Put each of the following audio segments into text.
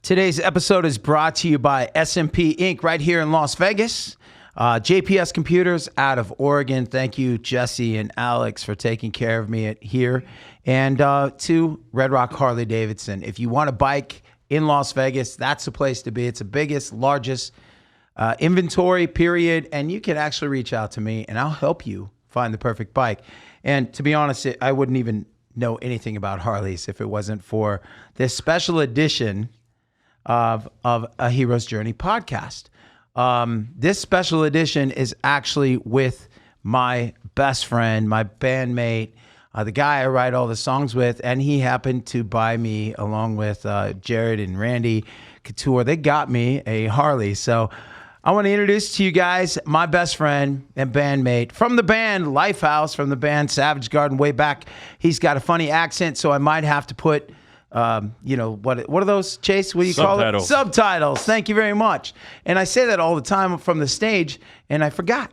Today's episode is brought to you by SMP Inc. right here in Las Vegas. JPS Computers out of Oregon. Thank you, Jesse and Alex, for taking care of me here. And to Red Rock Harley Davidson. If you want a bike in Las Vegas, that's the place to be. It's the biggest, largest inventory, period. And you can actually reach out to me, and I'll help you find the perfect bike. And to be honest, I wouldn't even know anything about Harleys if it wasn't for this special edition of a Hero's Journey podcast. This special edition is actually with my best friend, my bandmate, the guy I write all the songs with, and he happened to buy me, along with Jared and Randy Couture, they got me a Harley. So I want to introduce to you guys my best friend and bandmate from the band Lifehouse, from the band Savage Garden way back. He's got a funny accent, so I might have to put what are those, Chase? What do you call it? Subtitles. Thank you very much. And I say that all the time from the stage, and I forgot.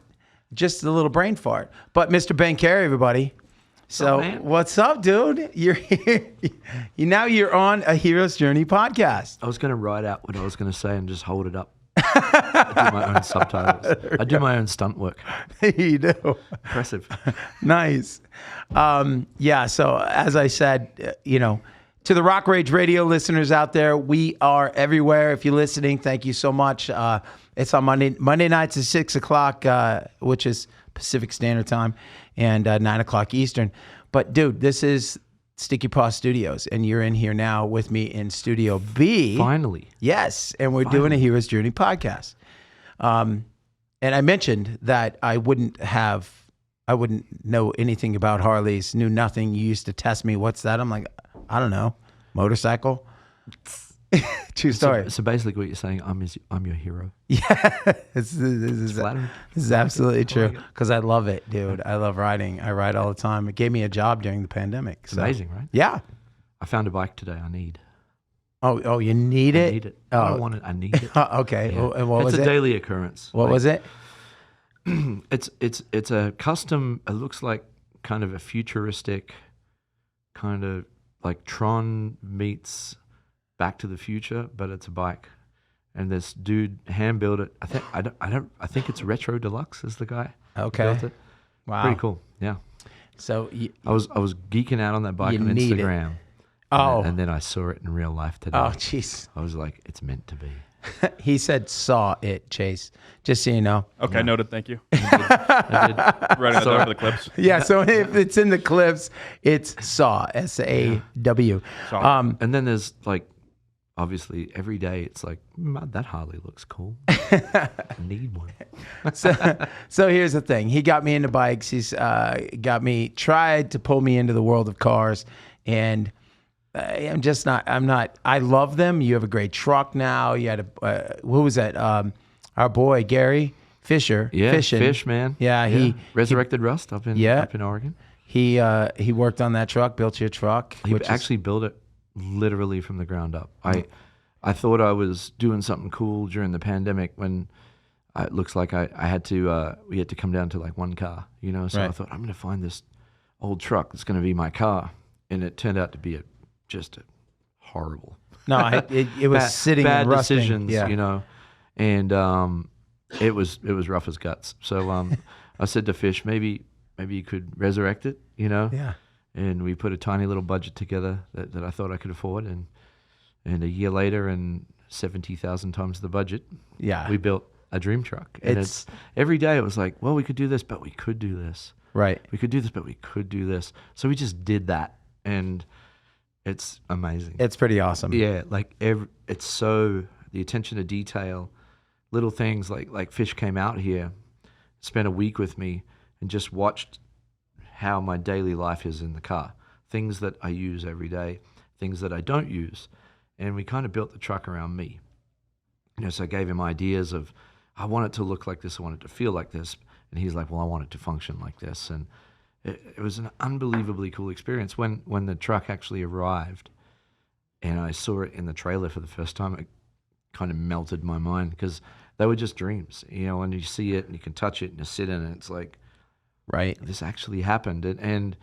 Just a little brain fart. But Mr. Ben Carey, everybody. So what's up, dude? You're here. Now you're on a Hero's Journey podcast. I was going to write out what I was going to say and just hold it up. I do my own subtitles. I do my own stunt work. You do. Impressive. Nice. So as I said, to the Rock Rage Radio listeners out there, we are everywhere. If you're listening, thank you so much. It's on Monday nights at 6 o'clock, which is Pacific Standard Time, and 9 o'clock Eastern. But, dude, this is Sticky Paw Studios, and you're in here now with me in Studio B. Finally. Yes, and we're doing a Hero's Journey podcast. And I mentioned that I wouldn't know anything about Harleys, knew nothing. You used to test me, what's that? I'm like, I don't know, motorcycle. True story. So basically, what you're saying, I'm your hero. Yeah, this is absolutely true, because I love it, dude. I love riding. I ride all the time. It gave me a job during the pandemic. It's amazing, right? Yeah. I found a bike today. I need. Oh, you need it? I need it. I don't want it. I need it. Okay. Yeah. And what was it? It's a daily occurrence. What was it? It's a custom. It looks like kind of a futuristic, kind of like Tron meets Back to the Future, but it's a bike. And this dude hand built it. I think it's Retro Deluxe is the guy. Okay. Built it. Wow. Pretty cool. Yeah. So I was geeking out on that bike on Instagram. And then I saw it in real life today. Oh, jeez. I was like, it's meant to be. He said saw it, Chase. Just so you know. Okay, noted. Thank you. I did. Writing that down for the clips. Yeah, so if it's in the clips, it's saw, S-A-W. And then there's like, obviously, every day it's like, that Harley looks cool. I need one. So here's the thing. He got me into bikes. He's tried to pull me into the world of cars. And I'm not. I love them. You have a great truck now. You had who was that? Our boy, Gary Fisher. Yeah, Fishing. Fish, man. Yeah, he Resurrected Rust up in Oregon. He worked on that truck, built your truck. He actually built it literally from the ground up. I thought I was doing something cool during the pandemic when it looks like we had to come down to like one car, So right. I thought, I'm going to find this old truck that's going to be my car. And it turned out to be just a horrible. No, it was sitting bad and rusting. Decisions, yeah. And it was rough as guts. So I said to Fish, maybe you could resurrect it, Yeah. And we put a tiny little budget together that I thought I could afford, and a year later, and 70,000 times the budget, we built a dream truck. And it's every day it was like, well, we could do this, but we could do this. Right. We could do this, but we could do this. So we just did that, and it's amazing. It's pretty awesome. Yeah, like it's so the attention to detail, little things like Fish came out here, spent a week with me, and just watched how my daily life is in the car. Things that I use every day, things that I don't use, and we kind of built the truck around me. So I gave him ideas of, I want it to look like this, I want it to feel like this, and he's like, well, I want it to function like this, and it was an unbelievably cool experience. When the truck actually arrived and I saw it in the trailer for the first time, it kind of melted my mind, because they were just dreams. When you see it and you can touch it and you sit in it, it's like, right, this actually happened. And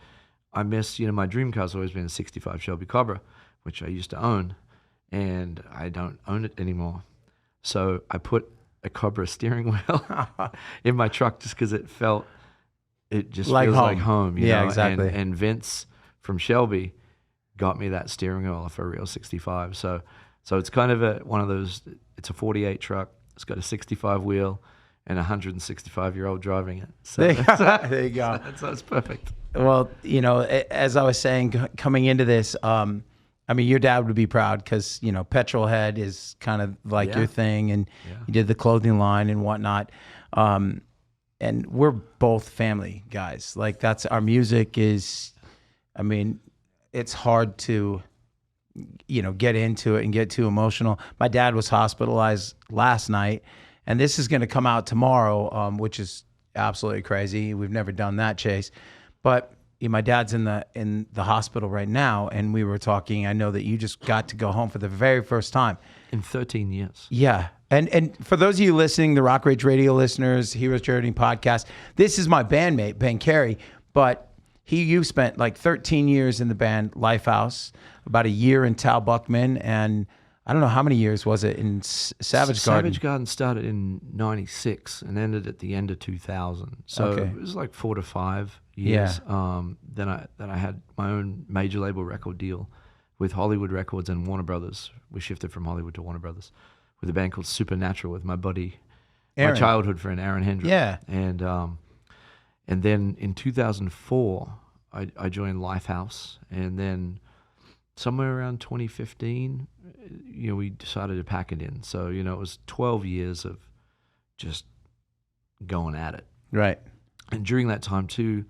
I miss, my dream car's always been a 65 Shelby Cobra, which I used to own. and I don't own it anymore. So I put a Cobra steering wheel in my truck just because it just Like feels home. like home. You Yeah, know? exactly. And Vince from Shelby got me that steering wheel off a real 65. So it's kind of one of those. It's a 48 truck. It's got a 65 wheel and a 165-year-old driving it. So There you go. There you go. That's perfect. Well, you know, as I was saying, coming into this, I mean, your dad would be proud because, you know, petrol head is kind of like Yeah. your thing, and Yeah. you did the clothing line and whatnot. And we're both family guys. Like, that's our music is, I mean, it's hard to, you know, get into it and get too emotional. My dad was hospitalized last night, and this is going to come out tomorrow, which is absolutely crazy. We've never done that, Chase. But my dad's in the hospital right now, and we were talking. I know that you just got to go home for the very first time In 13 years. Yeah. And for those of you listening, the Rock Rage Radio listeners, Heroes Journey podcast, this is my bandmate, Ben Carey, but you spent like 13 years in the band Lifehouse, about a year in Tal Bachman, and I don't know how many years was it in Savage Garden. Savage Garden started in 96 and ended at the end of 2000. So Okay. it was like 4 to 5 years. Then I had my own major label record deal with Hollywood Records and Warner Brothers. We shifted from Hollywood to Warner Brothers with a band called Supernatural with my buddy, Aaron. my childhood friend Aaron Hendrick. Yeah. And then in 2004, I joined Lifehouse, and then somewhere around 2015, you know, we decided to pack it in. So, you know, it was 12 years of just going at it. Right. And during that time too,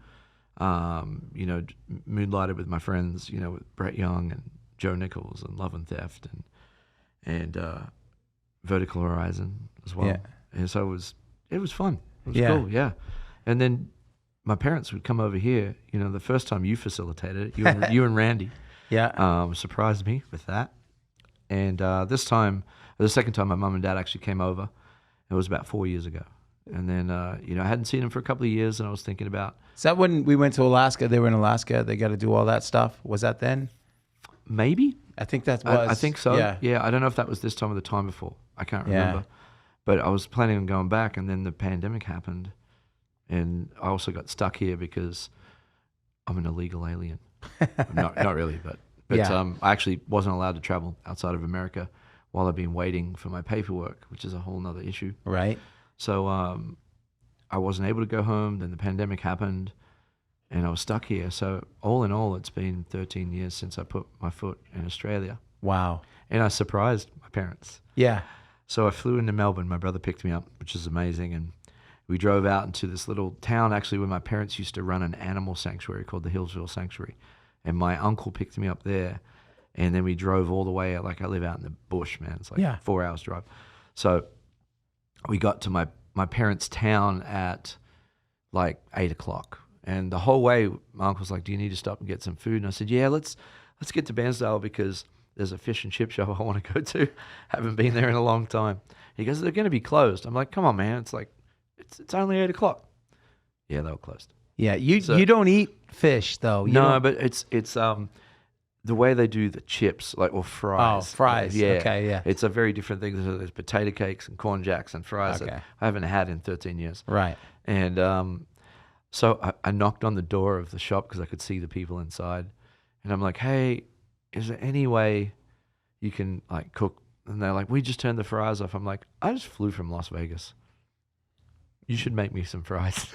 you know, moonlighted with my friends, you know, with Brett Young and Joe Nichols and Love and Theft and Vertical Horizon as well. Yeah. And so it was fun. It was Yeah. cool, yeah. And then my parents would come over here. You know, the first time you facilitated it, you and Randy. Yeah. Surprised me with that. And this time, the second time, my mum and dad actually came over. It was about 4 years ago. And then, you know, I hadn't seen them for a couple of years, and I was thinking about Is that when we went to Alaska? They were in Alaska. They got to do all that stuff. Was that then? maybe. I think that was. I think so. Yeah. I don't know if that was this time or the time before. I can't Yeah. remember. But I was planning on going back, and then the pandemic happened, and I also got stuck here because I'm an illegal alien. not really, but Yeah. I actually wasn't allowed to travel outside of America while I've been waiting for my paperwork, which is a whole nother issue. Right. So I wasn't able to go home. Then the pandemic happened, and I was stuck here. So all in all, it's been 13 years since I put my foot in Australia, Wow. and I surprised my parents. Yeah. So I flew into Melbourne. My brother picked me up, which is amazing, and we drove out into this little town actually where my parents used to run an animal sanctuary called the Hillsville Sanctuary, and my uncle picked me up there, and then we drove all the way out. Like, I live out in the bush, man. It's like Yeah. 4 hours drive. So we got to my parents' town at like 8 o'clock, and the whole way my uncle's like, "Do you need to stop and get some food?" And I said, "Yeah, let's get to Bairnsdale because there's a fish and chip shop I want to go to. Haven't been there in a long time." He goes, "They're going to be closed." I'm like, "Come on, man. It's like, it's only 8 o'clock." Yeah, they were closed. Yeah. You So- you don't eat fish though. You No, don't- but it's the way they do the chips, like, or fries. Oh, fries. Yeah. Okay, yeah. It's a very different thing. There's potato cakes and corn jacks and fries Okay. that I haven't had in 13 years. Right. And so I knocked on the door of the shop because I could see the people inside. And I'm like, "Hey, is there any way you can like cook?" And they're like, "We just turned the fries off." I'm like, "I just flew from Las Vegas. You should make me some fries."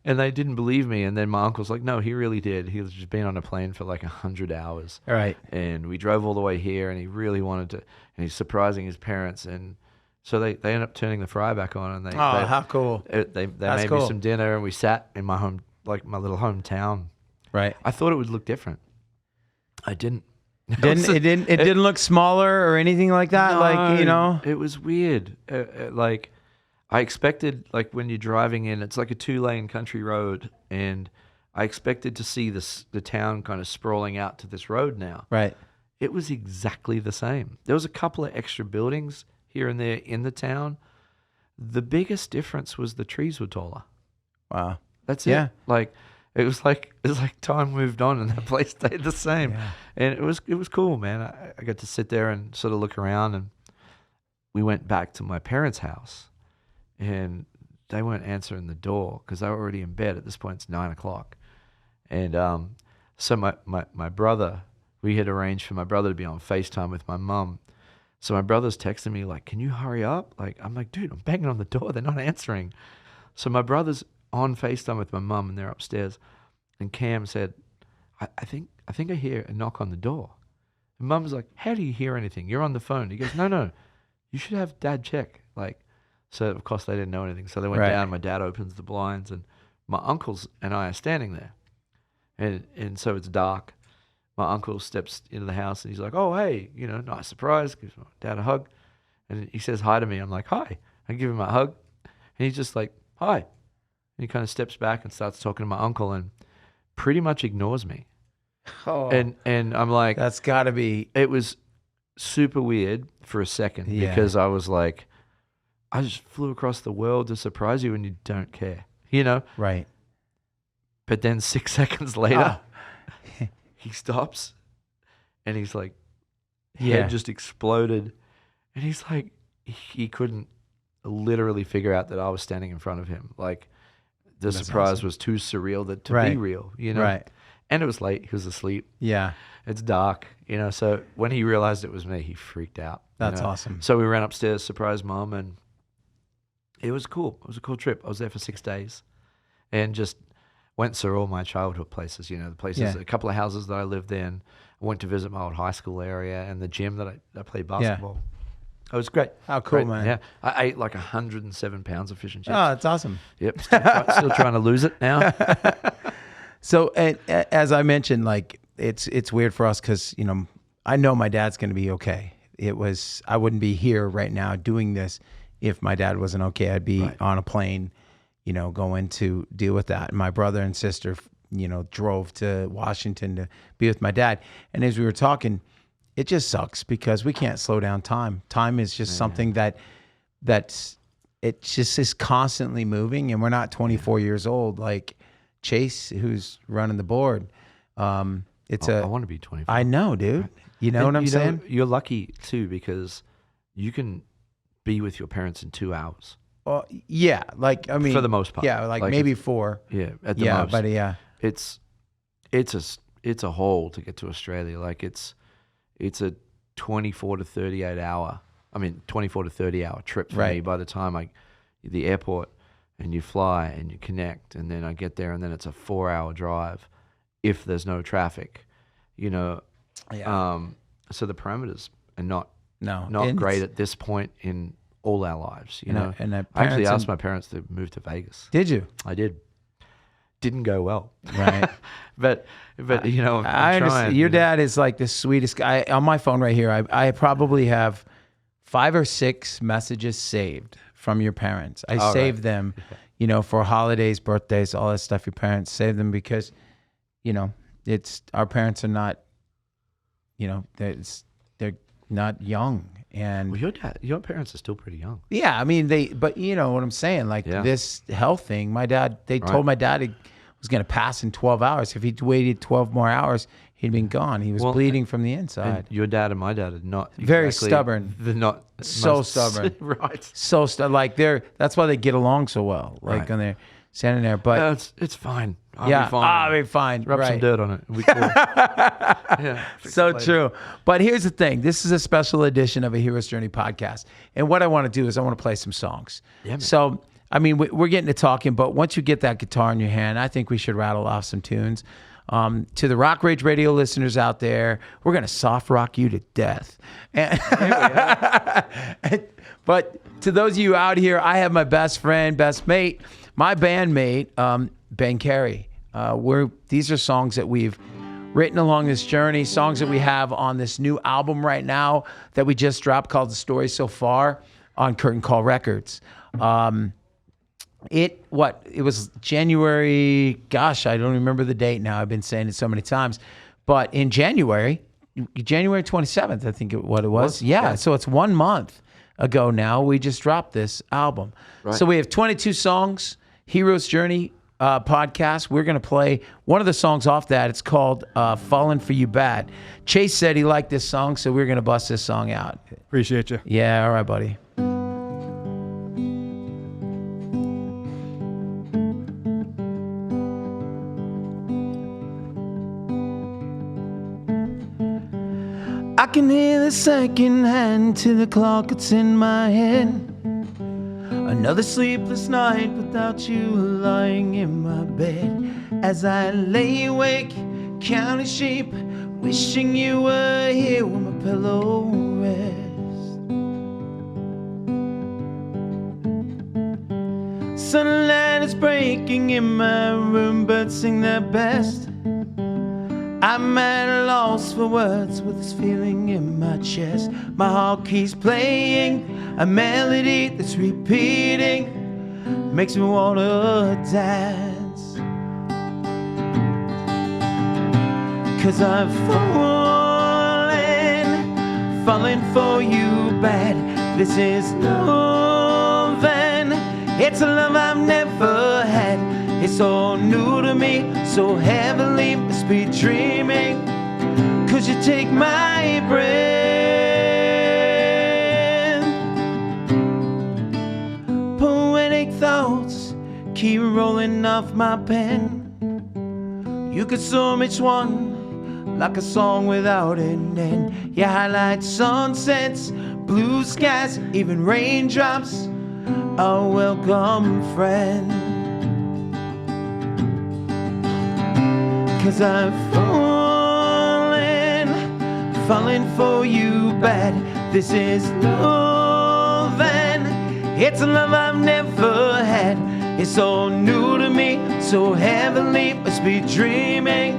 And they didn't believe me. And then my uncle's like, "No, he really did. He was just been on a plane for like 100 hours. All right. And we drove all the way here, and he really wanted to, and he's surprising his parents. And so they ended up turning the fry back on, and Oh, how cool. they That's made cool. me some dinner, and we sat in my home, like my little hometown. Right. I thought it would look different. I didn't. It didn't look smaller or anything like that. Like, you know. it was weird. Like, I expected, like, when you're driving in, it's like a 2-lane country road, and I expected to see the town kind of sprawling out to this road now. Right. It was exactly the same. There was a couple of extra buildings here and there in the town. The biggest difference was the trees were taller. Wow. That's it. Yeah. Like, It was like time moved on and that place stayed the same. Yeah. And it was cool, man. I got to sit there and sort of look around, and we went back to my parents' house, and they weren't answering the door because they were already in bed. At this point, it's 9:00. And so my brother, we had arranged for my brother to be on FaceTime with my mum. So my brother's texting me like, "Can you hurry up?" Like, I'm like, "Dude, I'm banging on the door. They're not answering." So my brother's on FaceTime with my mum, and they're upstairs. And Cam said, I think I hear a knock on the door. And Mum's like, "How do you hear anything? You're on the phone." He goes, No, you should have Dad check. Like, so of course they didn't know anything. So they went down. My dad opens the blinds, and my uncles and I are standing there. And so it's dark. My uncle steps into the house, and he's like, "Oh, hey, nice surprise." Gives my dad a hug. And he says hi to me. I'm like, "Hi." I give him a hug. And he's just like, "Hi." And he kind of steps back and starts talking to my uncle and pretty much ignores me. Oh, And I'm like, that's got to be. it was super weird for a second because I was like, I just flew across the world to surprise you and you don't care, Right. But then 6 seconds later, he stops and he's like, head just exploded. And he's like, he couldn't literally figure out that I was standing in front of him. Like, the surprise awesome. was too surreal to be real, Right. And it was late. He was asleep. Yeah. It's dark, So when he realized it was me, he freaked out. That's awesome. So we ran upstairs, surprised Mom, and it was cool. It was a cool trip. I was there for 6 days, and just went and saw all my childhood places. The places, a couple of houses that I lived in. I went to visit my old high school area and the gym that I played basketball. It was great. How cool, man. Yeah, I ate like 107 pounds of fish and chips. Oh, that's awesome. Yep, still trying to lose it now. So, as I mentioned, like it's weird for us because I know my dad's going to be okay. I wouldn't be here right now doing this if my dad wasn't okay. I'd be on a plane, going to deal with that. And my brother and sister, drove to Washington to be with my dad. And as we were talking, it just sucks because we can't slow down time. Time is just something that's it just is constantly moving, and we're not 24 years old like Chase, who's running the board. I want to be 24. I know, dude. You know what I'm saying? You're lucky too because you can be with your parents in 2 hours. Well, yeah, like I mean, for the most part, yeah, like maybe 4. Yeah, at the most. But yeah, it's a haul to get to Australia. Like it's a 24 to 38 hour. 24 to 30 hour trip for me. By the time the airport and you fly and you connect, and then I get there, and then it's a 4-hour drive if there's no traffic. So the parameters are not great at this point in all our lives. And I actually asked my parents to move to Vegas. Did you? I did. Didn't go well. Right. but I'm I understand. trying. Your dad is like the sweetest guy. On my phone right here, I probably have 5 or 6 messages saved from your parents. I saved them, for holidays, birthdays, all that stuff. Your parents save them because, it's our parents are not, they're not young. And well, your parents are still pretty young. Yeah, but you know what I'm saying? Like this health thing, my dad, they told my dad he was going to pass in 12 hours. If he'd waited 12 more hours, he'd been gone. He was bleeding from the inside. And your dad and my dad are not very stubborn. They're not so stubborn. Right. So like that's why they get along so well. Like when they're standing there. But it's fine. I'll be fine. Rub some dirt on it. It'll be cool. So true. But here's the thing. This is a special edition of a Hero's Journey podcast. And what I want to do is I want to play some songs. Yeah, man. So, we're getting to talking, but once you get that guitar in your hand, I think we should rattle off some tunes. To the Rock Rage Radio listeners out there, we're going to soft rock you to death. But to those of you out here, I have my best friend, best mate, my bandmate, Ben Carey. These are songs that we've written along this journey, songs that we have on this new album right now that we just dropped called The Story So Far on Curtain Call Records. It was January, gosh, I don't remember the date now. I've been saying it so many times. But in January 27th, I think what it was. Yeah, so it's 1 month ago now. We just dropped this album. Right. So we have 22 songs, Hero's Journey, podcast, we're going to play one of the songs off that. It's called Falling For You Bad. Chase said he liked this song, so we're going to bust this song out. Appreciate you. Yeah, all right, buddy. I can hear the second hand to the clock that's in my head. Another sleepless night without you lying in my bed. As I lay awake, counting sheep, wishing you were here where my pillow rests. Sunlight is breaking in my room, birds sing their best. I'm at a loss for words with this feeling in my chest. My heart keeps playing a melody that's repeating, makes me wanna dance. 'Cause I'm falling for you bad. This is love and it's a love I've never had. It's all new to me, so heavenly, must be dreaming. 'Cause you take my breath. Poetic thoughts keep rolling off my pen. You could sum each one like a song without an end. You highlight sunsets, blue skies, even raindrops, a welcome friend. 'Cause I'm falling for you bad. This is love and it's a love I've never had. It's all new to me, so heavenly, must be dreaming.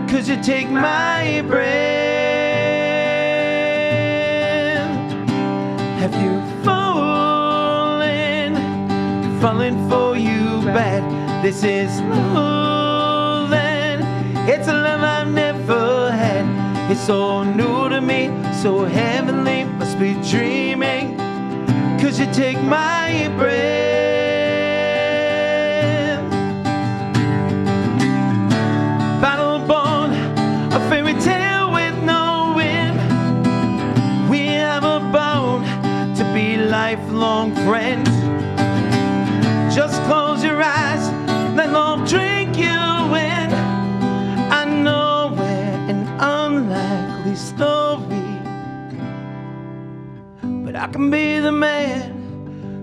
'Cause you take my breath. Have you fallen for you bad? This is love and it's a love I've never had. It's all new to me, so heavenly, must be dreaming. 'Cause you take my breath. Battle-born, a fairy tale with no end. We have a bond to be lifelong friends. Just close your eyes, let love drink you in. I know we're an unlikely story, but I can be the man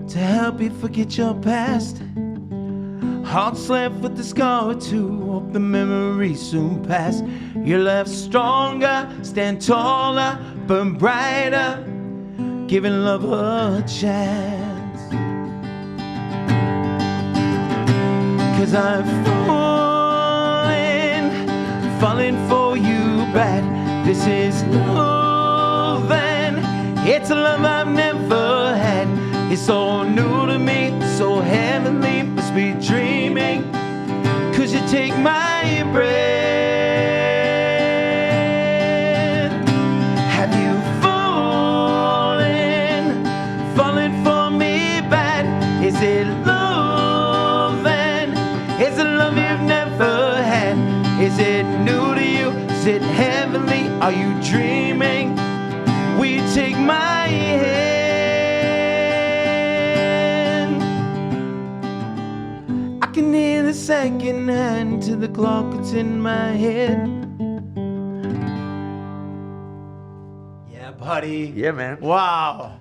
to help you forget your past. Hearts left with the scar or two, hope the memories soon pass. You're left stronger, stand taller, burn brighter, giving love a chance. 'Cause I'm falling for you bad. This is love and it's a love I've never had. It's all new to me, so heavenly, must be dreaming. 'Cause you take my breath. Have you fallen for me bad? Is it love and is it love you've never had? Is it new to you? Is it heavenly? Are you dreaming? Will you take my hand? I can hear the second hand to the clock that's in my head. Yeah, buddy. Yeah, man. Wow.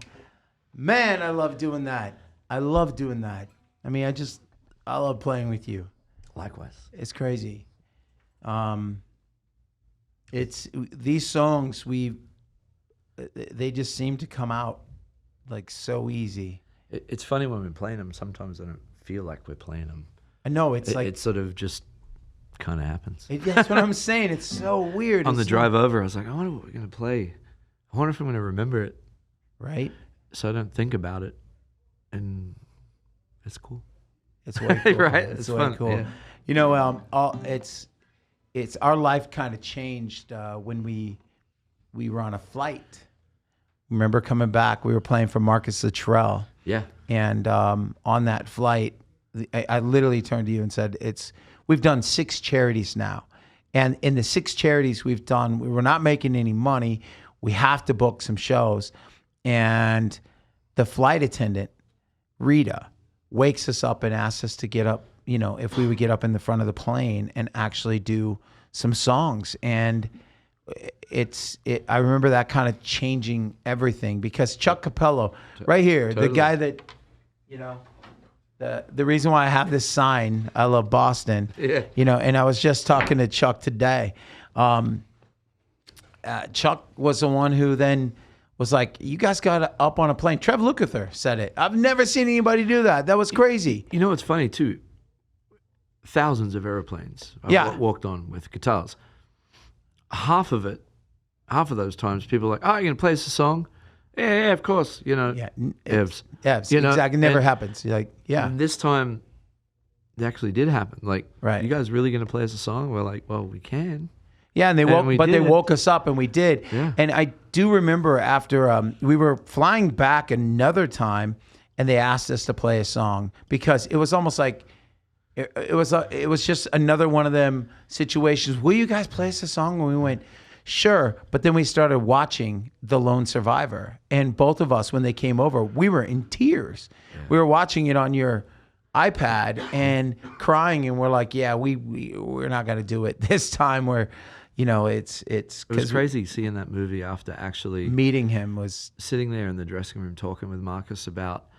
Man, I love doing that. I love doing that. I mean, I love playing with you. Likewise. It's crazy. It's these songs they just seem to come out like so easy. It's funny when we're playing them. Sometimes I don't feel like we're playing them. I know it's like it sort of just kind of happens. That's what I'm saying. It's so weird. On the It's drive over, I was like, I wonder what we're gonna play. I wonder if I'm gonna remember it. right. So I don't think about it, and it's cool. It's way cool. Right? It's It's way fun, cool. yeah. You know, it's our life kind of changed when we were on a flight. Remember coming back? We were playing for Marcus Luttrell. Yeah. And on that flight, I literally turned to you and said, we've done 6 charities now. And in the 6 charities we've done, we were not making any money. We have to book some shows. And the flight attendant, Rita, wakes us up and asks us to get up, if we would get up in the front of the plane and actually do some songs. And I remember that kind of changing everything, because Chuck Capello, right here, Totally. the guy that, the reason why I have this sign, I love Boston, and I was just talking to Chuck today. Chuck was the one who then was like, you guys got up on a plane. Trev Lukather said it. I've never seen anybody do that. That was crazy. You know what's funny too? Thousands of airplanes I've walked on with guitars. Half of those times, people are like, "Oh, you're gonna play us a song?" Yeah, of course. Evs. Exactly. Never happens. You're like, yeah. And this time, it actually did happen. Like, right. You guys really gonna play us a song? We're like, well, we can. Yeah, and they woke us up, and we did. Yeah. And I do remember after we were flying back another time, and they asked us to play a song, because it was almost like it was just another one of them situations. Will you guys play us a song? And we went, sure. But then we started watching The Lone Survivor, and both of us, when they came over, we were in tears. Yeah. We were watching it on your iPad and crying, and we're like, yeah, we're not going to do it this time. Where it was crazy seeing that movie after actually meeting him. Was sitting there in the dressing room talking with Marcus about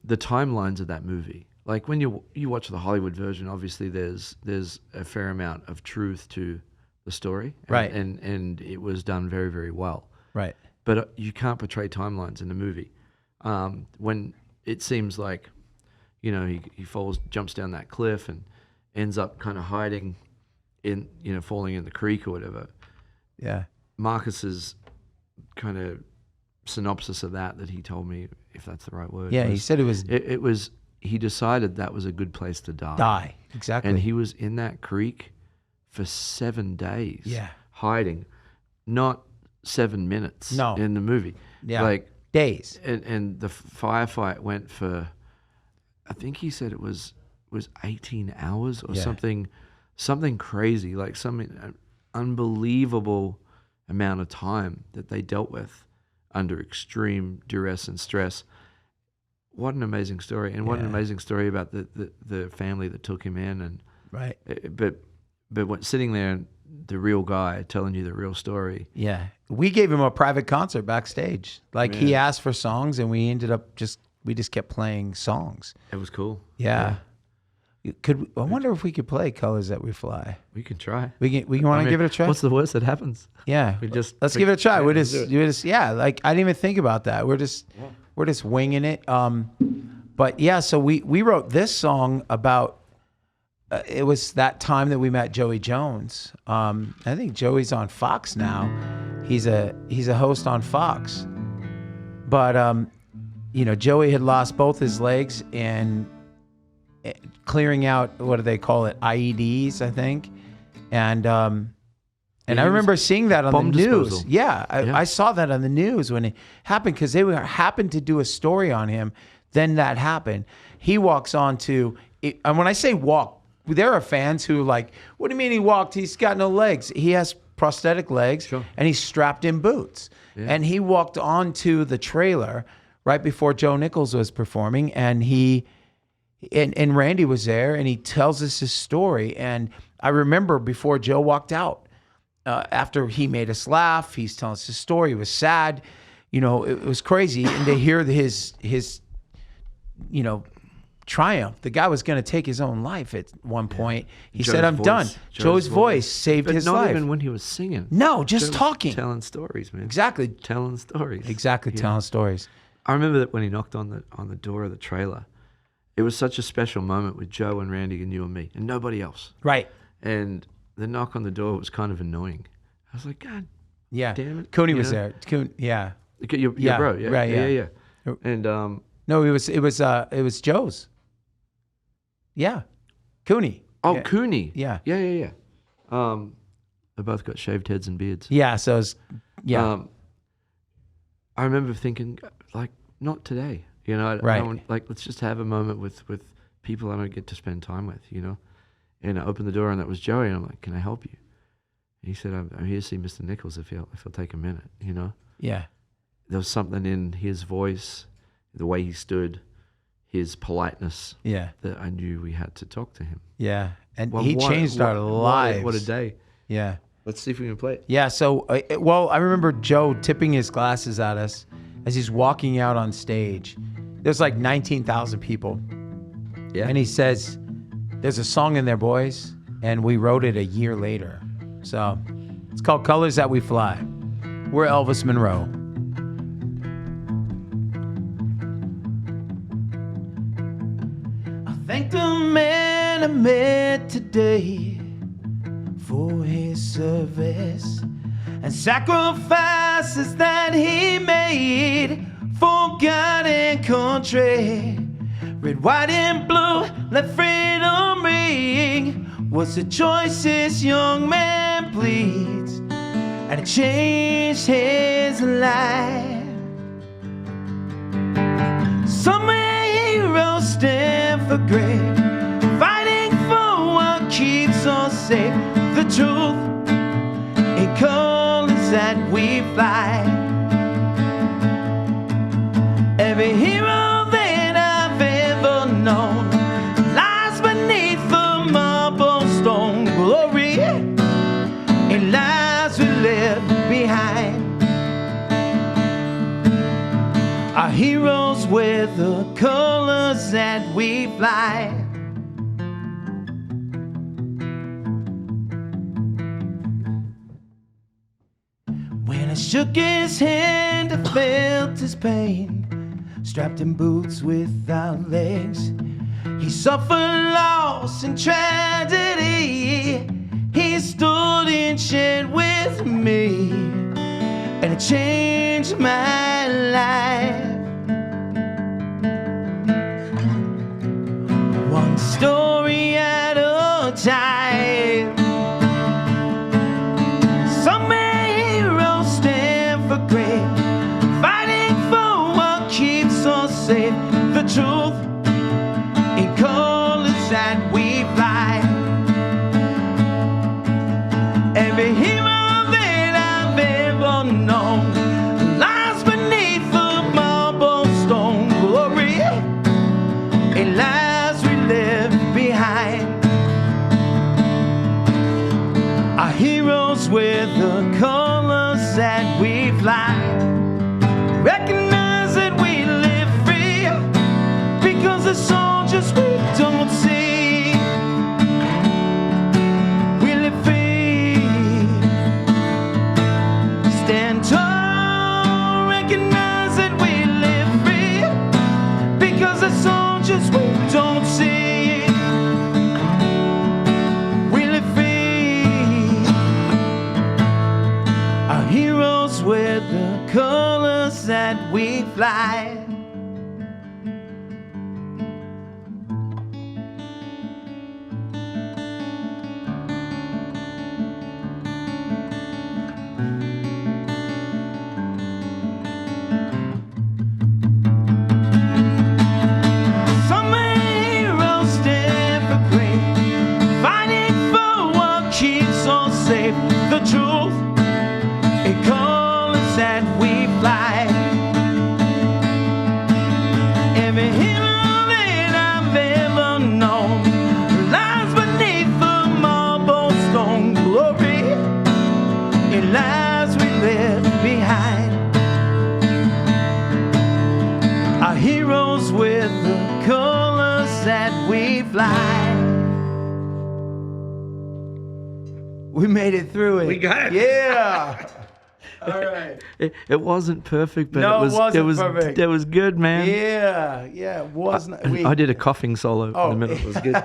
the timelines of that movie. Like when you watch the Hollywood version, obviously there's a fair amount of truth to the story, right? And it was done very, very well, right? But you can't portray timelines in the movie when it seems like he jumps down that cliff and ends up kind of hiding in falling in the creek or whatever. Yeah. Marcus's kind of synopsis of that he told me, if that's the right word. Yeah, he said it was he decided that was a good place to die. Exactly. And he was in that creek for 7 days. Yeah. Hiding, not 7 minutes. No. In the movie. Yeah. Like days. And the firefight went for, I think he said it was 18 hours or something crazy, like some unbelievable amount of time that they dealt with under extreme duress and stress. What an amazing story, and what an amazing story about the family that took him in, and right. But sitting there, and the real guy telling you the real story. Yeah, we gave him a private concert backstage. Like he asked for songs, and we ended up just kept playing songs. It was cool. Yeah. I wonder if we could play "Colors That We Fly." We can try. We want to give it a try. What's the worst that happens? Yeah, let's give it a try. We're just like I didn't even think about that. We're just winging it. But yeah, so we wrote this song about. It was that time that we met Joey Jones. I think Joey's on Fox now. He's a host on Fox. But Joey had lost both his legs and clearing out, what do they call it, IEDs, I think. And I remember seeing that on the news. Disposal. Yeah, I saw that on the news when it happened, because they happened to do a story on him. Then that happened. He walks on to, and when I say walk, there are fans who like, what do you mean he walked? He's got no legs. He has prosthetic legs, sure. And he's strapped in boots. Yeah. And he walked onto the trailer right before Joe Nichols was performing, and and Randy was there, and he tells us his story. And I remember before Joe walked out, after he made us laugh, he's telling us his story. It was sad, it was crazy. And to hear his triumph. The guy was going to take his own life at one point. He said, "I'm done." Joe's voice saved his life. Not even when he was singing. No, just talking, telling stories, man. Exactly, telling stories. Exactly, telling stories. I remember that when he knocked on the door of the trailer. It was such a special moment with Joe and Randy and you and me and nobody else. Right. And the knock on the door was kind of annoying. I was like, God, damn it. Cooney was there. Your bro. Yeah. Right. Yeah. And no, it was Joe's. Yeah, Cooney. Oh, yeah. Cooney. Yeah. They both got shaved heads and beards. Yeah. So it was, I remember thinking, like, not today. Right. Let's just have a moment with people I don't get to spend time with, you know. And I opened the door, and that was Joey. And I'm like, "Can I help you?" And he said, "I'm here to see Mr. Nichols if he'll take a minute," you know. Yeah. There was something in his voice, the way he stood, his politeness, that I knew we had to talk to him. Yeah. And he changed our lives. What a day. Yeah. Let's see if we can play it. Yeah. So, I remember Joe tipping his glasses at us as he's walking out on stage. There's like 19,000 people. Yeah. And he says, "There's a song in there, boys." And we wrote it a year later. So it's called Colors That We Fly. We're Elvis Monroe. I thank the man I met today for his service and sacrifices that he made for God and country. Red, white, and blue, let freedom ring. Was the choice this young man pleads, and it changed his life. Some heroes stand for great, fighting for what keeps us safe. The truth in colors that we fly. Every hero that I've ever known lies beneath the marble stone. Glory in lives we left behind. Our heroes wear the colors that we fly. When I shook his hand, I felt his pain. Strapped in boots without legs, he suffered loss and tragedy. He stood and shared with me, and it changed my life. One story at a time. Some heroes stand for great, fighting for what keeps us safe. The truth in colors that we fly. Every hero that I've ever known lies beneath the marble stone. Glory in lives we left behind. Our heroes wear the colors that we fly. Recognize that we live free because the soldiers we don't see. We live free. Stand tall. Recognize that we live free because the soldiers we don't see. We live free. Our heroes wear the colors that we fly. Some heroes stand for great, fighting for what keeps us safe. The truth in colors that we fly. Every hero that I've ever known lies beneath the marble stone. Glory in lives we left behind. Our heroes with the colors that we fly. We made it through it. We got it. Yeah. All right. It wasn't perfect, but No, it was perfect. It was good, man. Yeah, it wasn't. I did a coughing solo in the middle. It was good.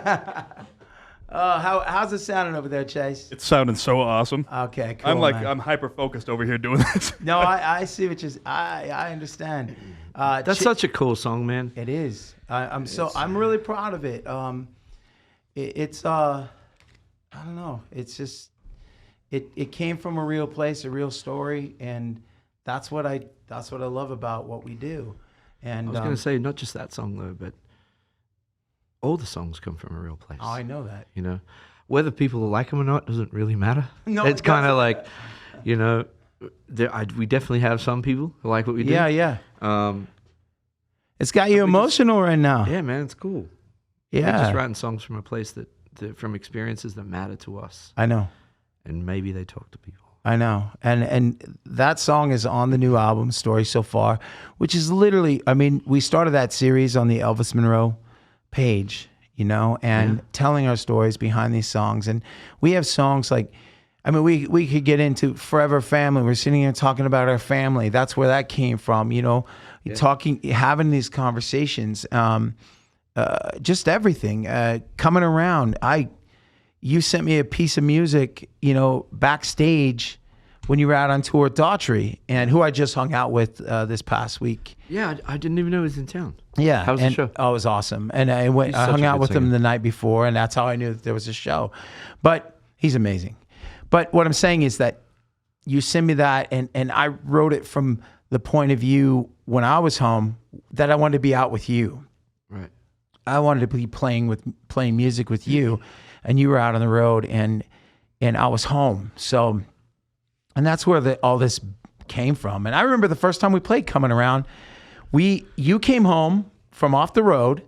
How's it sounding over there, Chase? It's sounding so awesome. Okay, cool. I'm hyper focused over here doing this. No, I see what you're. I understand. That's such a cool song, man. It is. I'm really proud of it. It's I don't know. It's just it came from a real place, a real story, and that's what I love about what we do. And I was going to say not just that song though, but all the songs come from a real place. Oh, I know that. You know, whether people like them or not doesn't really matter. No, it's it kind of doesn't. like, you know, we definitely have some people who like what we do. Yeah. Um, It's got you emotional right now. yeah, man, it's cool. Yeah. We're just writing songs from a place that from experiences that matter to us, I know. and maybe they talk to people. I know. And that song is on the new album, Story So Far, which is literally, I mean, we started that series on the Elvis Monroe page, you know, and telling our stories behind these songs. And we have songs like, I mean, we could get into Forever Family. We're sitting here talking about our family. That's where that came from, you know, having these conversations, just everything, coming around. You sent me a piece of music, you know, backstage when you were out on tour at Daughtry, and who I just hung out with this past week. Yeah, I didn't even know he was in town. Yeah. How was the show? Oh, it was awesome. And I He's hung such a out good with him singer. the night before, and that's how I knew that there was a show. But he's amazing. But what I'm saying is that you send me that, and I wrote it from the point of view when I was home that I wanted to be out with you. Right. I wanted to be playing music with you, and you were out on the road, and I was home. So, and that's where all this came from. And I remember the first time we played Coming Around, you came home from off the road,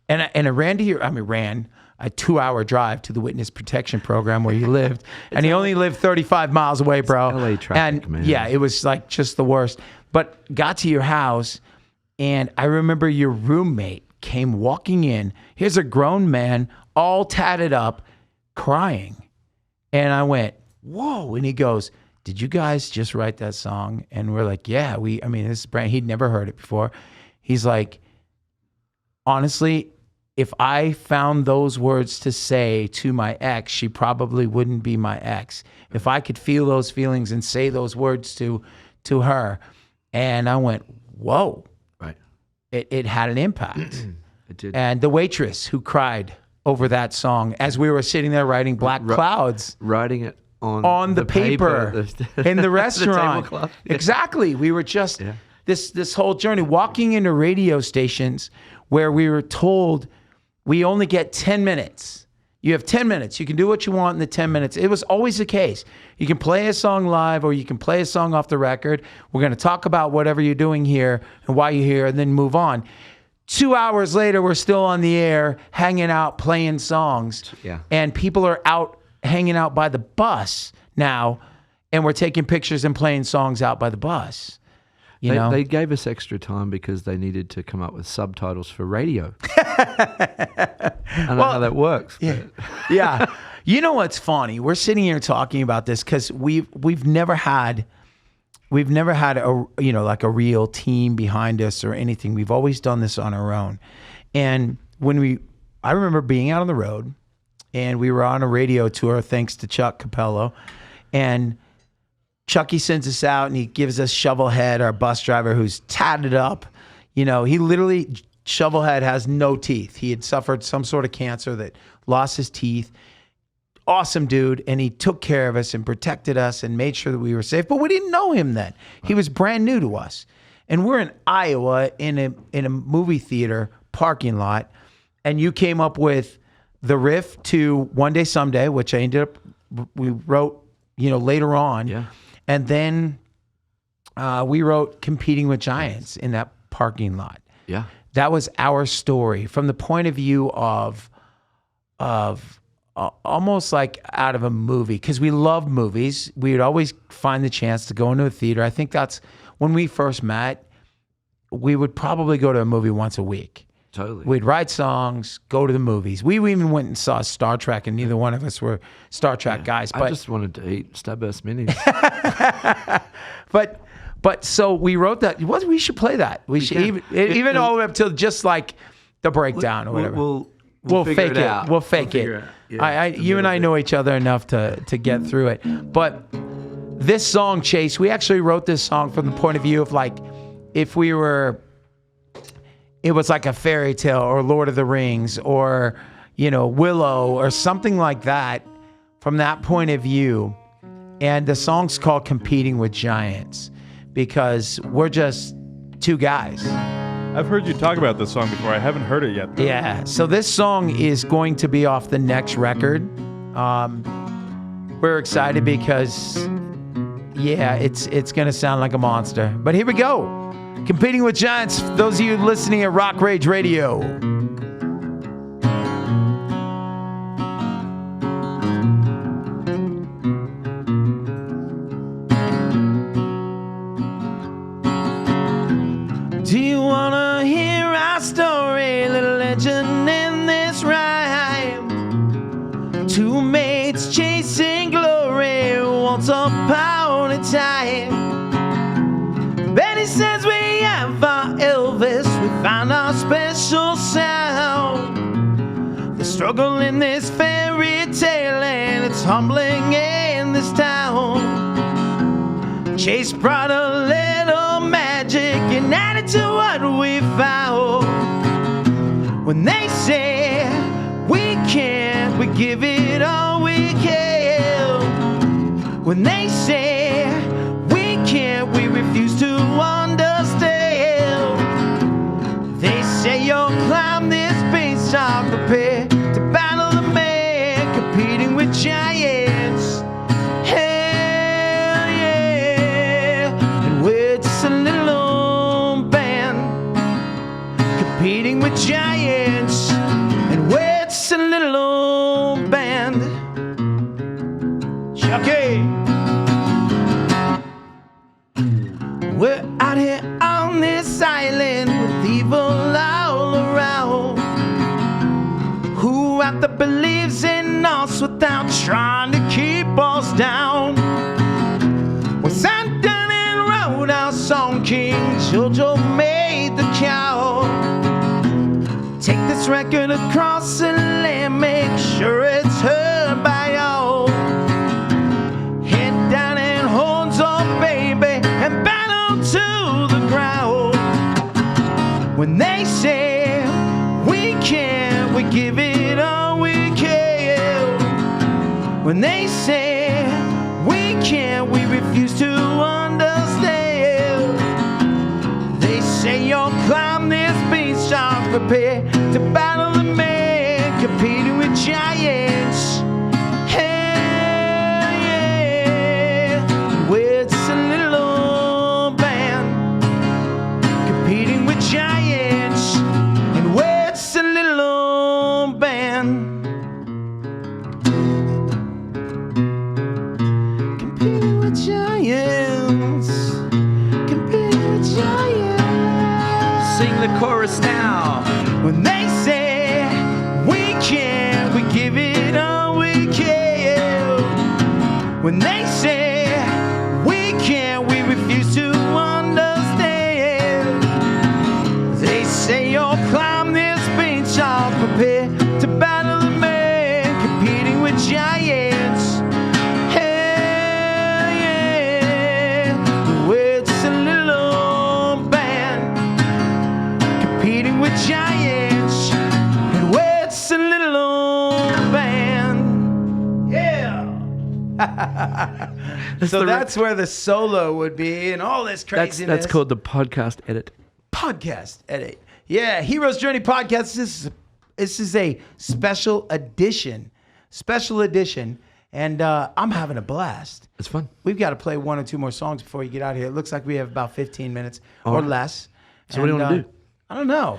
and I ran to a 2-hour drive to the witness protection program where you lived, and he only lived 35 miles away, bro. LA traffic, and man. yeah, it was like just the worst. But got to your house, and I remember your roommate came walking in. Here's a grown man, all tatted up, crying. And I went, whoa. And he goes, did you guys just write that song? And we're like, yeah, this is Bryan. He'd never heard it before. He's like, honestly, if I found those words to say to my ex, she probably wouldn't be my ex. If I could feel those feelings and say those words to her. And I went, whoa. Right. It had an impact. It did. And the waitress who cried over that song as we were sitting there writing Black Clouds Writing it on the paper in the restaurant. The tablecloth. Exactly. We were just this whole journey walking into radio stations where we were told we only get 10 minutes. You have 10 minutes. You can do what you want in the 10 minutes. It was always the case. You can play a song live or you can play a song off the record. We're going to talk about whatever you're doing here and why you're here and then move on. 2 hours later, we're still on the air, hanging out, playing songs. Yeah. And people are out hanging out by the bus now, and we're taking pictures and playing songs out by the bus. You know? They gave us extra time because they needed to come up with subtitles for radio. I don't know how that works. Yeah. Yeah. You know what's funny? We're sitting here talking about this because we've never had a like a real team behind us or anything. We've always done this on our own. And I remember being out on the road, and we were on a radio tour thanks to Chuck Capello, and Chucky sends us out and he gives us Shovelhead, our bus driver, who's tatted up. You know, Shovelhead has no teeth. He had suffered some sort of cancer that lost his teeth. Awesome dude. And he took care of us and protected us and made sure that we were safe. But we didn't know him then. He was brand new to us. And we're in Iowa in a movie theater parking lot. And you came up with the riff to One Day Someday, which we wrote, later on. Yeah. And then we wrote Competing with Giants in that parking lot. Yeah. That was our story from the point of view of almost like out of a movie, because we love movies. We would always find the chance to go into a theater. I think that's when we first met. We would probably go to a movie once a week. Totally. We'd write songs, go to the movies. We even went and saw Star Trek, and neither one of us were Star Trek guys. But I just wanted to eat Starburst minis. But so we wrote that. We should play that. We should even all the way up till just like the breakdown or whatever. We'll fake figure it out. We'll fake We'll figure it. it out. Yeah, You and I know each other enough to get through it. But this song, Chase, we actually wrote this song from the point of view of like if it was like a fairy tale or Lord of the Rings or, Willow or something like that from that point of view. And the song's called Competing with Giants because we're just two guys. I've heard you talk about this song before. I haven't heard it yet, though. Yeah. So this song is going to be off the next record. We're excited because, yeah, it's going to sound like a monster. But here we go. Competing with Giants, those of you listening at Rock Rage Radio. Do you want to hear our story? Little legend in this rhyme. Two mates chasing glory once upon a time. Betty says we have our Elvis. We found our special sound. The struggle in this fairy tale, and it's humbling in this town. Chase brought a little magic and added to what we found. When they say we can't, we give it all we can. When they say we can't, we refuse to understand. They say you'll climb this base, I'm prepared to battle the man, competing with giants. Hell yeah. And we're just a little old band, competing with giants. And we're just a little old band. Chucky. We're out here on this island with evil all around. Who out there believes in us without trying to keep us down? We sat down and wrote our song, King Jojo made the cow. Take this record across the land, make sure it's heard by all. Head down and horns up, baby, and battle to the ground. When they say we can't, we give it all we can. When they say we can't, we refuse to understand. They say you'll climb this beast, I'm prepared to battle the man, competing with giants. Hell yeah. We're just a little old band, competing with giants. And we're just a little old band, competing with giants. Competing with giants. Sing the chorus now. When they say we can't, we give it all we can. When they say we can't, we refuse to understand. They say you'll climb this beach, I'll prepare to battle the man, competing with giants. Hell yeah. We're just a little old band, competing with giants. And we're just a little old band. Yeah. So that's where the solo would be and all this craziness. That's called the podcast edit. Podcast edit. Yeah, Hero's Journey podcast. This is a special edition. And I'm having a blast. It's fun. We've got to play one or two more songs before you get out of here. It looks like we have about 15 minutes or right. less. So what do you want to do? I don't know.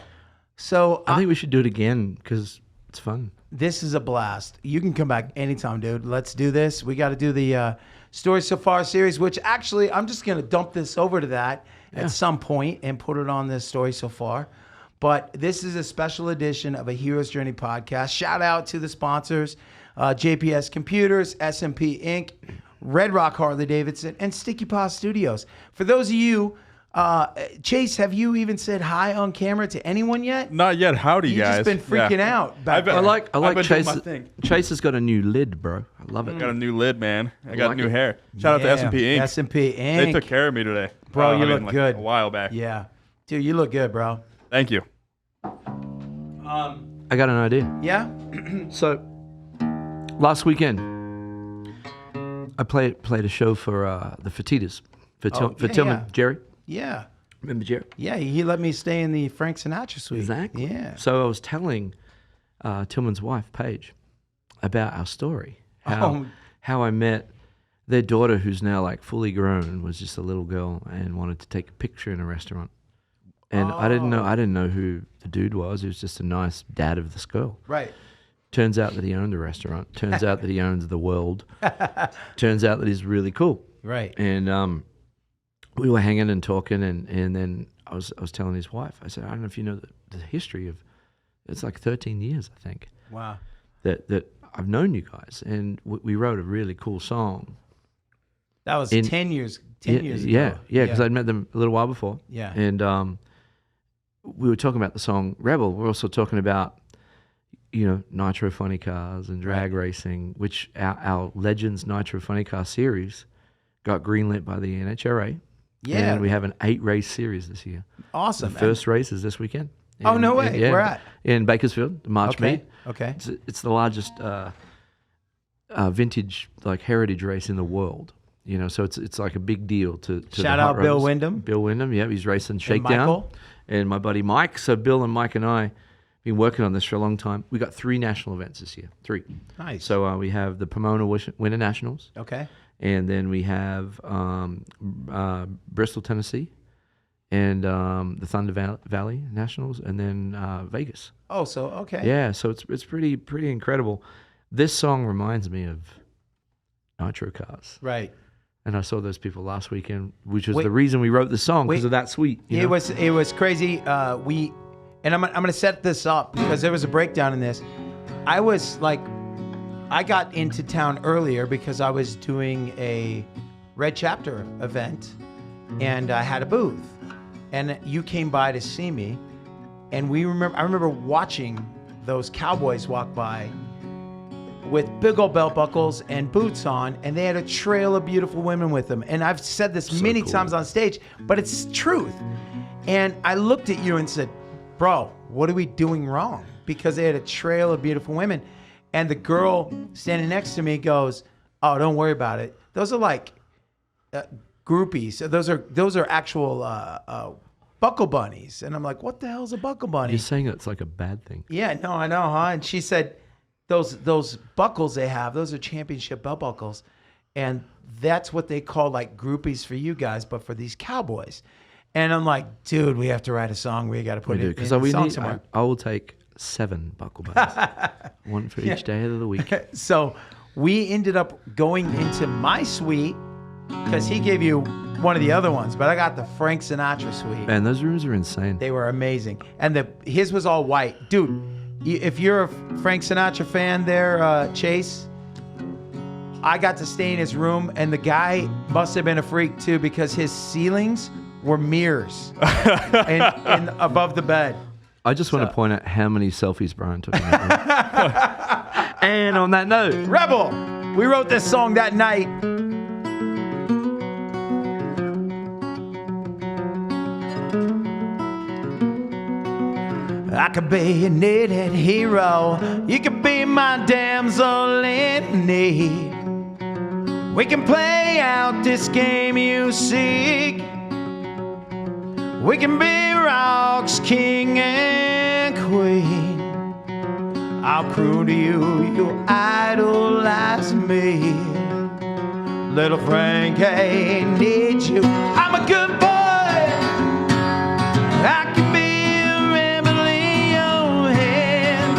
So I think we should do it again because it's fun. this is a blast. You can come back anytime, dude. Let's do this. We got to do the Story So Far series, which actually I'm just going to dump this over to that at some point and put it on this Story So Far. But this is a special edition of a Hero's Journey podcast. Shout out to the sponsors, JPS Computers, SMP Inc., Red Rock Harley Davidson, and Sticky Paw Studios. For those of you, Chase, have you even said hi on camera to anyone yet? Not yet. Howdy, You've guys. just been freaking out back there. I like I've been doing Chase. my thing. Chase has got a new lid, bro. I love it. Got a new lid, man. I got like new it. hair. Shout out to SMP Inc. SMP Inc. They took care of me today. Bro, you look good. A while back. Yeah. Dude, you look good, bro. Thank you. I got an idea. Yeah? So last weekend, I played a show for the Fertitas for Tillman yeah. Jerry. Yeah. Remember Jerry? Yeah, he let me stay in the Frank Sinatra suite. Exactly. Yeah. So I was telling Tillman's wife, Paige, about our story. How I met their daughter, who's now like fully grown, was just a little girl and wanted to take a picture in a restaurant. And I didn't know who the dude was. He was just a nice dad of this girl. Right. Turns out that he owned a restaurant. Turns out that he owns the world. Turns out that he's really cool. Right. And we were hanging and talking, and then I was telling his wife. I said, I don't know if you know the history of. It's like 13 years, I think. Wow. That I've known you guys, and we wrote a really cool song. That was 10 years. 10 years ago. Yeah, because I'd met them a little while before. Yeah. And we were talking about the song Rebel. We're also talking about, Nitro Funny Cars and drag racing, which our Legends Nitro Funny Car series got greenlit by the NHRA. Yeah. And we have an 8-race series this year. Awesome. The first race is this weekend. Oh, no way. Where at? In Bakersfield, the March meet. Okay. It's the largest vintage, like, heritage race in the world. So it's like a big deal to Shout the hot out Bill rodders. Wyndham. Bill Wyndham, yeah, he's racing Shakedown. Michael. And my buddy Mike. So Bill and Mike and I been working on this for a long time. We got 3 national events this year. 3. Nice. So we have the Pomona Winter Nationals. Okay. And then we have Bristol, Tennessee, and the Thunder Valley Nationals, and then Vegas. Oh, so okay. Yeah, so it's pretty incredible. This song reminds me of Nitro Cars. Right. And I saw those people last weekend, which was the reason we wrote the song, because of that suite. It was crazy. I'm gonna set this up because there was a breakdown in this. I got into town earlier because I was doing a Red Chapter event, and I had a booth, and you came by to see me, and I remember watching those cowboys walk by with big old belt buckles and boots on, and they had a trail of beautiful women with them. And I've said this many times on stage, but it's truth. And I looked at you and said, bro, what are we doing wrong? Because they had a trail of beautiful women. And the girl standing next to me goes, oh, don't worry about it. Those are like groupies. Those are actual buckle bunnies. And I'm like, what the hell's a buckle bunny? You're saying it's like a bad thing. Yeah, no, I know, huh? And she said, those buckles they have, those are championship belt buckles. And that's what they call like groupies for you guys, but for these cowboys. And I'm like, dude, we have to write a song. We got to put it in the song somewhere. I will take 7 buckle bunnies, one for each day of the week. So we ended up going into my suite because he gave you one of the other ones, but I got the Frank Sinatra suite. Man, those rooms are insane. They were amazing. And his was all white. Dude, if you're a Frank Sinatra fan there, Chase, I got to stay in his room, and the guy must have been a freak too because his ceilings were mirrors and above the bed. I just want to point out how many selfies Bryan took in that room. And on that note, Rebel, we wrote this song that night. I could be a knitted hero. You could be my damsel in need. We can play out this game you seek. We can be rock's king and queen. I'll croon to you, you idolize me. Little Frank, I need you. I'm a good boy. I can be a rebel in your hand.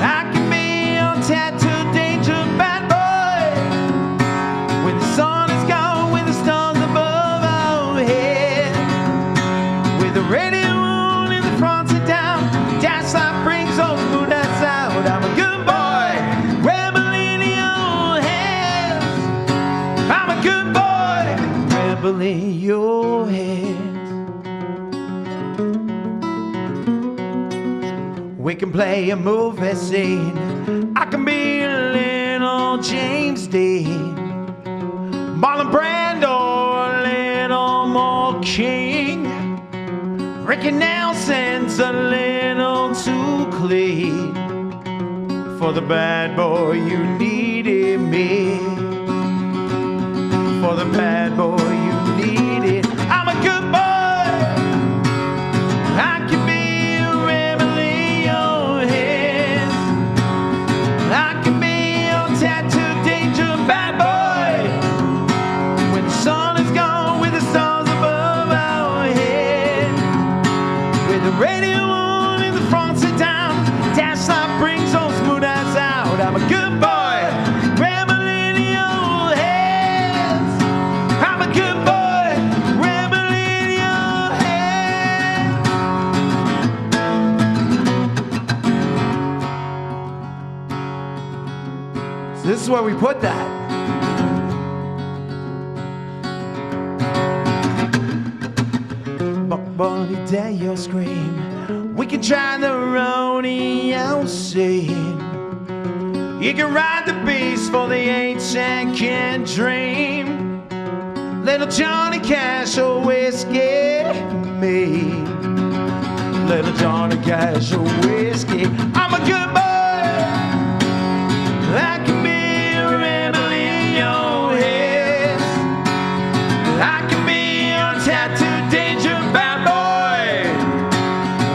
I can be your tattooed danger bad boy. When the sun is gone, when the stars above our head. With the radio on in the front and down, dash light brings those good nights out. I'm a good boy, rebel in your hands. I'm a good boy, rebel in your hands. We can play a movie scene. I can be a little James Dean, Marlon Brando, a little more King. Ricky Nelson's a little too clean for the bad boy you needed me. For the bad boy you needed. I'm a good boy. is where we put that. Bunny day you'll scream. We can try the rodeo scene. You can ride the beast for the 8-second dream. Little Johnny Cash or whiskey me. Little Johnny Cash or whiskey. I'm a good boy. I can be a rebel in your head. I can be your tattooed danger bad boy.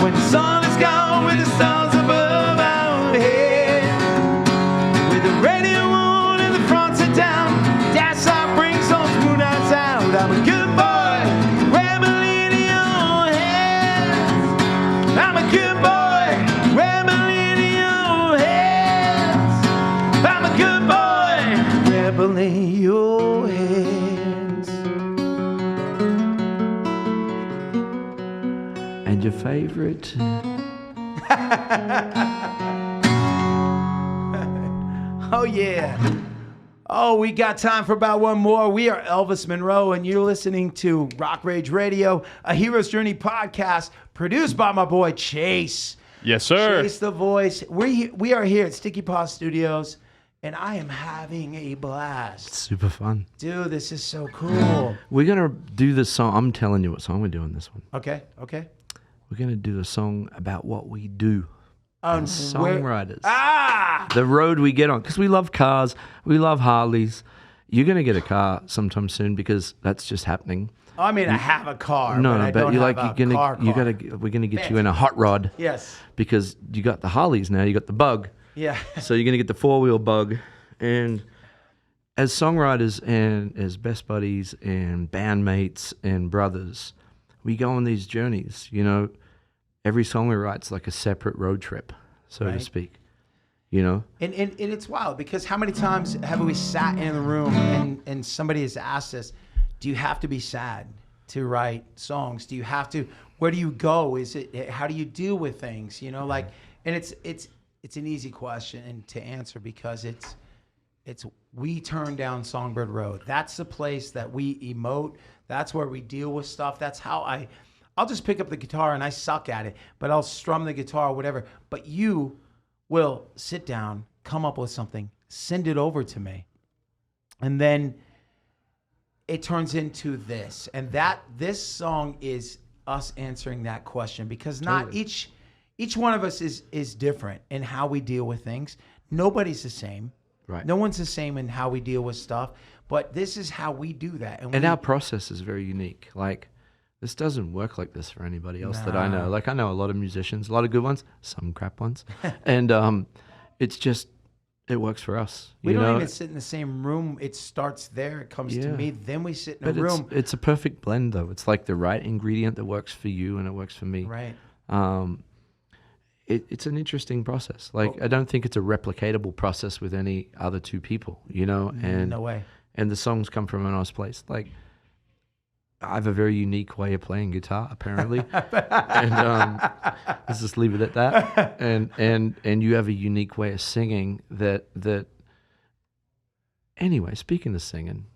When the sun is gone with the stars above our head. With the radio on and the fronts are down. That's how brings those moon nights out. I'm a good boy, rebel in your hands. I'm a good boy, rebel in your hands. I'm a good boy, rebel in your hands. And your favorite? Oh, yeah. Oh, we got time for about one more. We are Elvis Monroe, and you're listening to Rock Rage Radio, a Hero's Journey podcast produced by my boy Chase. Yes, sir. Chase the Voice. We are here at Sticky Paw Studios, and I am having a blast. Super fun. Dude, this is so cool. We're going to do this song. I'm telling you what song we're doing this one. Okay. We're going to do a song about what we do. Songwriters. The road we get on. Because we love cars. We love Harleys. You're going to get a car sometime soon because that's just happening. I mean, I have a car. No, but I but don't you're have like, a car. we're going to get you in a hot rod. Yes. Because you got the Harleys now. You got the Bug. Yeah. So you're going to get the 4-wheel Bug. And as songwriters and as best buddies and bandmates and brothers, we go on these journeys. You know, every song we write's like a separate road trip, so to speak. You know? And it's wild because how many times have we sat in the room and somebody has asked us, do you have to be sad to write songs? Do you have to, where do you go? How do you deal with things? You know, like, and it's an easy question to answer because we turn down Songbird Road. That's the place that we emote. That's where we deal with stuff. That's how I'll just pick up the guitar and I suck at it, but I'll strum the guitar or whatever. But you will sit down, come up with something, send it over to me. And then it turns into this. And this song is us answering that question because not each one of us is different in how we deal with things. Nobody's the same. Right. No one's the same in how we deal with stuff, but this is how we do that. And our process is very unique. Like, this doesn't work like this for anybody else that I know. Like, I know a lot of musicians, a lot of good ones, some crap ones. And it's just, it works for us. We don't even sit in the same room. It starts there. It comes to me. Then we sit in a room. It's a perfect blend, though. It's like the right ingredient that works for you and it works for me. Right. It's an interesting process. Like, I don't think it's a replicatable process with any other two people, you know? And no way. And the songs come from a nice place. Like, I have a very unique way of playing guitar, apparently, and let's just leave it at that. And you have a unique way of singing that. Anyway, speaking of singing,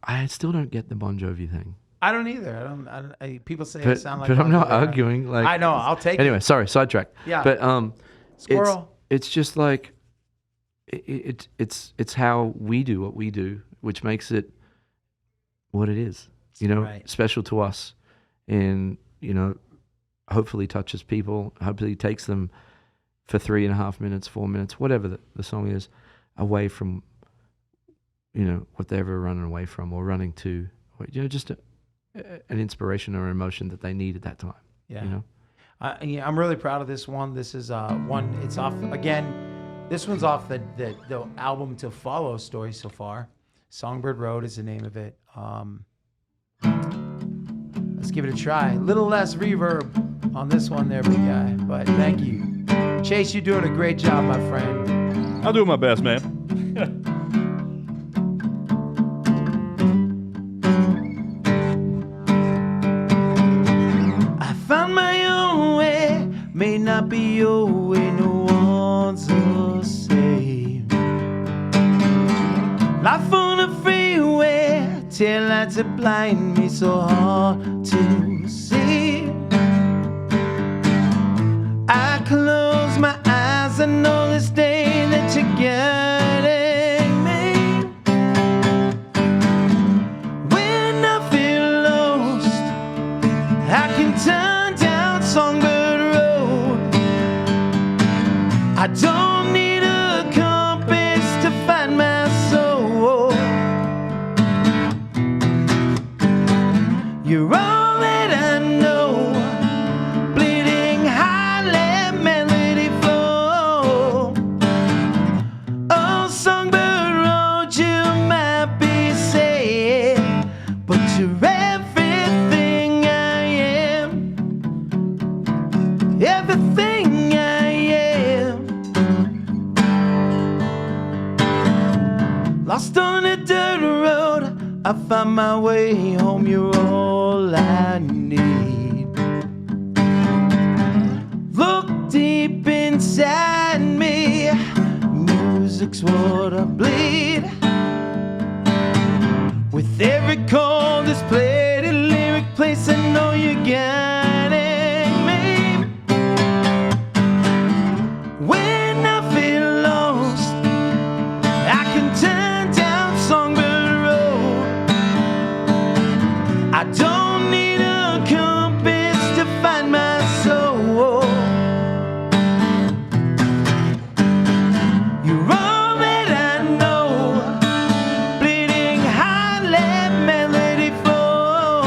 I still don't get the Bon Jovi thing. I don't either. People say I sound like. But I'm not Bon Jovi. arguing. Like, I know. I'll take. Anyway, sorry, sidetracked. Yeah. But Squirrel. It's just like it's how we do what we do, which makes it what it is. You know, special to us, and you know, hopefully touches people. Hopefully takes them for 3.5 minutes, 4 minutes, whatever the song is, away from, you know, what they ever running away from or running to. Or, you know, just an inspiration or emotion that they need at that time. Yeah. You know. I'm really proud of this one. This is one. It's off again. This one's off the album To Follow Story So Far. Songbird Road is the name of it. Let's give it a try. A little less reverb on this one there, big guy. But thank you. Chase, you're doing a great job, my friend. I'll do my best, man. I found my own way, may not be your way, no one's the same. Life on the freeway, taillights that blind me so hard to see. I close my eyes, I know this day that you're guiding me. When I feel lost, I can turn down Songbird Road. I don't need a compass to find my soul. You're all that I know. Bleeding high, let melody flow. Oh, Songbird Road, you might be sad, but you're everything I am. Everything I am. Lost on a dirt road, I find my way home. You're all I need. Look deep inside me. Music's what I bleed. With every chord that's played, a lyric place, I know you're guiding me. When I feel lost, I can turn down Songbird Road. I don't need a compass to find my soul. You're all that I know. Bleeding high, let melody flow.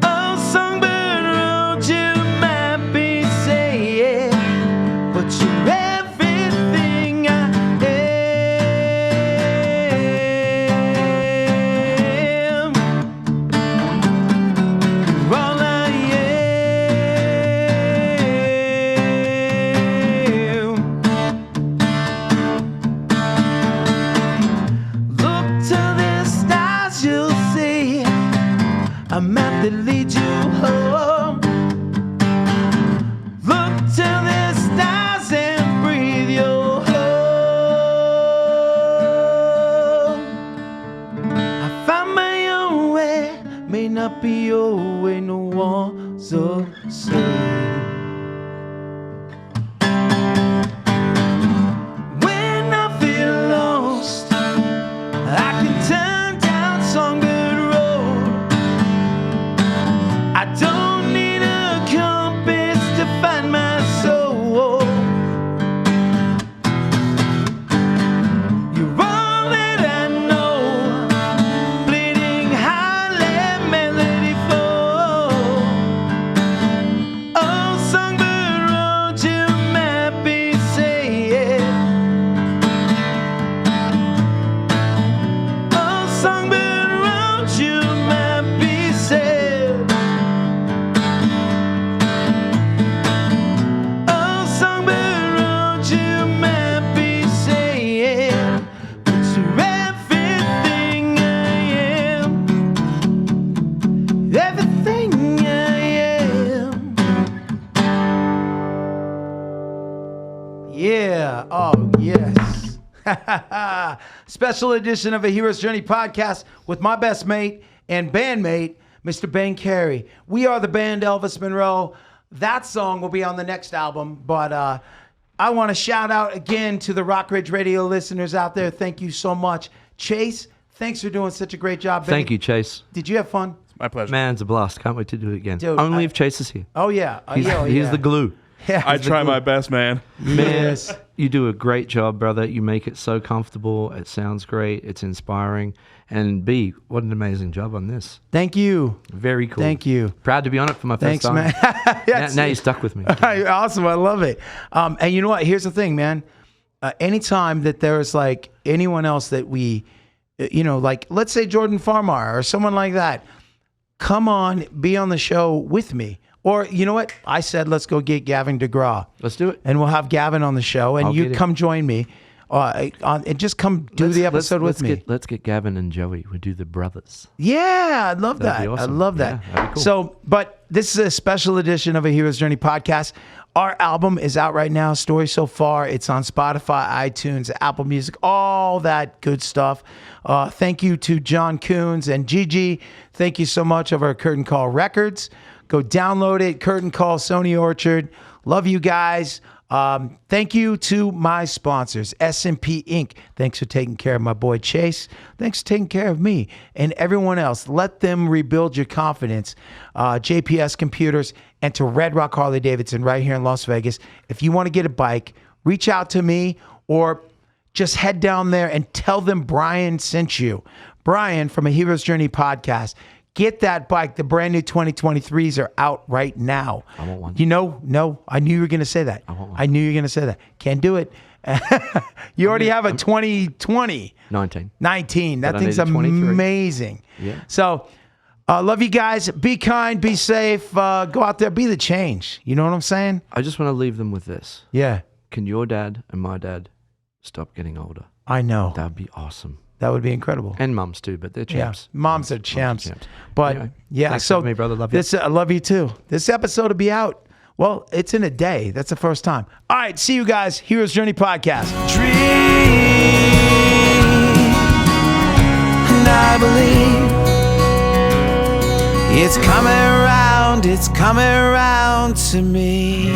Oh, Songbird Road, you might be sad, but you're everything I am. You're all I am. Look to the stars, you'll see a map that leads you home. Look to the stars and breathe your home. I found my own way, may not be your way, no one's the same. When I feel lost, I can turn down Songbird Road. I don't need a compass to find my soul. You're all that I know. Bleeding high, let melody flow. Oh, Songbird Road, you might be sad. Oh, Songbird Road, you might be sad. Oh, Songbird Road, you might be sad, but you're everything I am. Everything I am. Yeah. Oh, yes. Special edition of a Hero's Journey podcast with my best mate and bandmate, Mr. Ben Carey. We are the band Elvis Monroe. That song will be on the next album, but I want to shout out again to the Rock Ridge Radio listeners out there. Thank you so much. Chase, thanks for doing such a great job. Thank you, Chase. Did you have fun? My pleasure. Man, it's a blast. Can't wait to do it again. Dude, Only if Chase is here. Oh, yeah. He's the glue. Yeah. I try my best, man. Yes. You do a great job, brother. You make it so comfortable. It sounds great. It's inspiring. And B, what an amazing job on this. Thank you. Very cool. Thank you. Proud to be on it for my first Thanks, time. man. Now you're stuck with me. Awesome. I love it. And you know what? Here's the thing, man. Anytime that there's like anyone else that we, like let's say Jordan Farmar or someone like that, come on, be on the show with me. Or you know what? I said, let's go get Gavin DeGraw. Let's do it. And we'll have Gavin on the show, and you come join me. And just come do the episode with me. Let's get Gavin and Joey. We do the brothers. Yeah, I love That'd that. be awesome. I love that. Yeah, that'd be cool. So, but this is a special edition of a Hero's Journey podcast. Our album is out right now, Story So Far. It's on Spotify, iTunes, Apple Music, all that good stuff. Thank you to John Coons and Gigi. Thank you so much over at Curtain Call Records. Go download it, Curtain Call, Sony Orchard. Love you guys. Thank you to my sponsors, S&P Inc. Thanks for taking care of my boy Chase. Thanks for taking care of me and everyone else. Let them rebuild your confidence. JPS Computers, and to Red Rock Harley Davidson right here in Las Vegas. If you want to get a bike, reach out to me or just head down there and tell them Bryan sent you. Bryan from A Hero's Journey podcast. Get that bike. The brand new 2023s are out right now. I want one. You know, no, I knew you were going to say that. I want one. I knew you were going to say that. Can't do it. You already have a 2020. 19. That But I thing's need a 23. amazing. Yeah. So, love you guys. Be kind. Be safe. Go out there. Be the change. You know what I'm saying? I just want to leave them with this. Yeah. Can your dad and my dad stop getting older? I know. That would be awesome. That would be incredible. And mums too, but they're champs. Yeah, moms are champs. Moms are champs. But Anyway, yeah, thanks so for me, brother. Love you. I love you too. This episode will be out. Well, it's in a day. That's the first time. All right, see you guys. Hero's Journey Podcast. Dream, and I believe it's coming around to me.